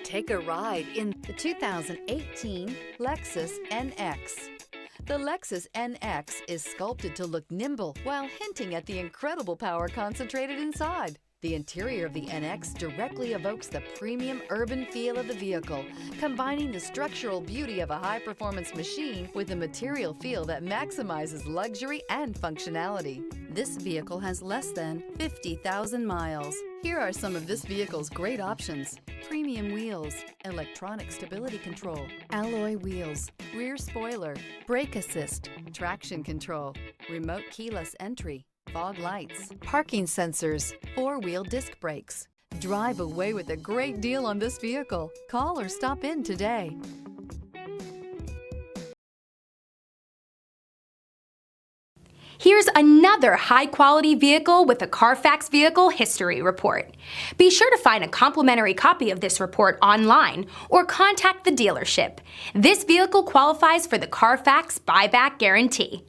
Take a ride in the 2018 Lexus NX. The Lexus NX is sculpted to look nimble while hinting at the incredible power concentrated inside. The interior of the NX directly evokes the premium urban feel of the vehicle, combining the structural beauty of a high-performance machine with a material feel that maximizes luxury and functionality. This vehicle has less than 50,000 miles. Here are some of this vehicle's great options: premium wheels, electronic stability control, alloy wheels, rear spoiler, brake assist, traction control, remote keyless entry, fog lights, parking sensors, four-wheel disc brakes. Drive away with a great deal on this vehicle. Call or stop in today. Here's another high-quality vehicle with a Carfax Vehicle History Report. Be sure to find a complimentary copy of this report online or contact the dealership. This vehicle qualifies for the Carfax Buyback Guarantee.